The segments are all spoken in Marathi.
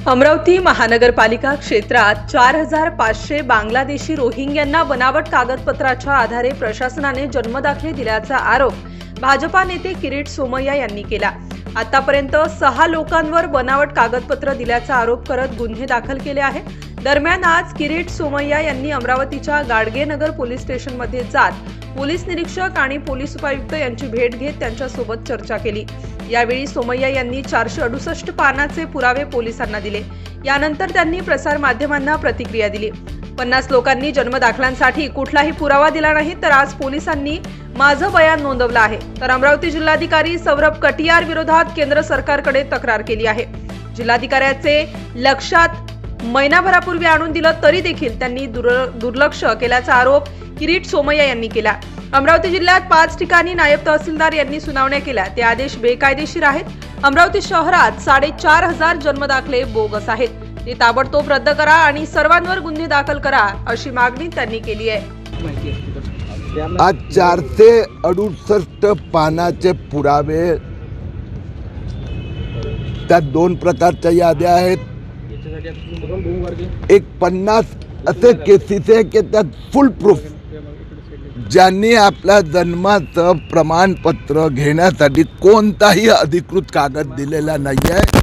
अमरावती महानगरपालिका क्षेत्रात 4500 बांगलादेशी रोहिंग्यांना बनावट कागदपत्राच्या आधारे प्रशासनाने जन्मदाखले दिल्याचा आरोप भाजपा नेते किरीट सोमय्या यांनी केला। आतापर्यंत 6 लोकांवर बनावट कागदपत्र दिल्याचा आरोप करत गुन्हे दाखल केले आहे। दरम्यान आज किरीट सोमय्या यांनी अमरावतीच्या गाडगेनगर पोलीस स्टेशनमध्ये जात पोलीस निरीक्षक आणि पोलीस उपायुक्त यांची भेट घेत त्यांच्यासोबत चर्चा केली। यावेळी सोमय्या यांनी 468 पानाचे पुरावे पोलिसांना दिले। यानंतर त्यांनी प्रसार माध्यमांना प्रतिक्रिया दिली। 50 लोकांनी जन्मदाखल्यांसाठी कुठलाही पुरावा दिला नाही, तर आज पोलिसांनी माझं बयान नोंदवलं आहे। तर अमरावती जिल्हाधिकारी सौरभ कटियार विरोधात केंद्र सरकारकडे तक्रार केली आहे। जिल्हाधिकाऱ्याचे लक्षात महिनाभरापूर्वी आणून दिलं तरी देखील त्यांनी दुर्लक्ष केल्याचा आरोप किरीट सोमय्या यांनी केला। अमरावती जिल्ह्यात 5 ठिकाणी नायब तहसीलदार यांनी सुनावण्या केल्या। ते आदेश बेकायदेशीर आहेत। अमरावती शहरात 4500 जन्मदाखले बोगस आहेत। ते ताबडतोब रद्द करा आणि सर्वांवर गुन्हे दाखल करा अशी मागणी त्यांनी केली आहे। आज 468 पानाचे पुरावे, त्यात 2 प्रकारच्या याद्या आहेत। एक 50 असे केसेस आहे की त्यात फुल प्रूफ ज्यांनी आपल्या जन्माचं प्रमाणपत्र घेण्यासाठी कोणताही अधिकृत कागद दिलेला नाही आहे,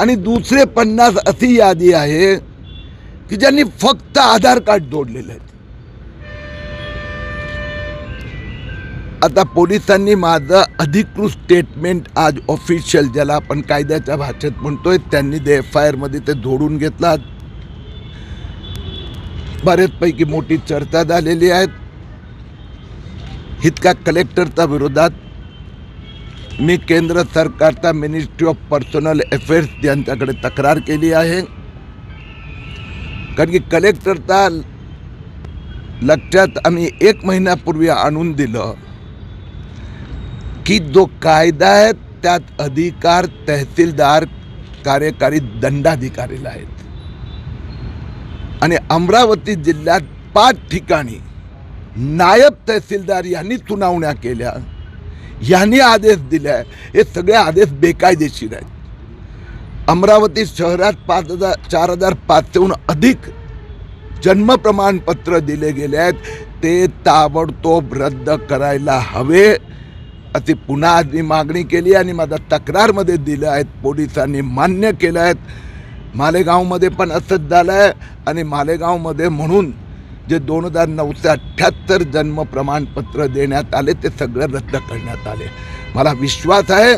आणि दुसरे 50 अशी यादी आहे की ज्यांनी फक्त आधार कार्ड जोडलेले आहेत। आता पोलिसांनी माझं अधिकृत स्टेटमेंट आज ऑफिशियल, ज्याला आपण कायद्याच्या भाषेत म्हणतोय, त्यांनी ते FIR मध्ये ते जोडून घेतला। बरेचपैकी मोठी चर्चा झालेली आहे। इतका कलेक्टरच्या विरोधात मी केंद्र सरकारचा मिनिस्ट्री ऑफ पर्सनल अफेअर्स यांच्याकडे तक्रार केली आहे, कारण की कलेक्टरचा लक्षात आम्ही 1 महिन्यापूर्वी आणून दिलं की जो कायदा आहे त्यात अधिकार तहसीलदार कार्यकारी दंडाधिकारीला आहेत, आणि अमरावती जिल्ह्यात 5 ठिकाणी नायब तहसीलदार यांनी सुनावण्या केल्या, यांनी आदेश दिले। हे सगळे आदेश बेकायदेशीर आहेत। अमरावती शहरात 4500हून अधिक जन्म प्रमाणपत्र दिले गेले आहेत, ते ताबडतोब रद्द करायला हवे अशी पुन्हा आज मी मागणी केली आणि माझा तक्रारमध्ये दिलं आहेत। पोलिसांनी मान्य केलं आहेत। मालेगावमध्ये पण असंच झालं आहे, आणि मालेगावमध्ये म्हणून जे 2978 जन्म प्रमाणपत्र देण्यात आले ते सगळं रद्द करण्यात आले। मला विश्वास आहे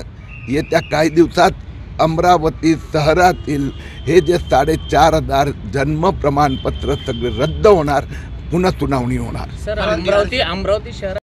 येत्या काही दिवसात अमरावती शहरातील हे जे 4500 जन्म प्रमाणपत्र सगळे रद्द होणार, पुन्हा सुनावणी होणार। सर, अमरावती शहर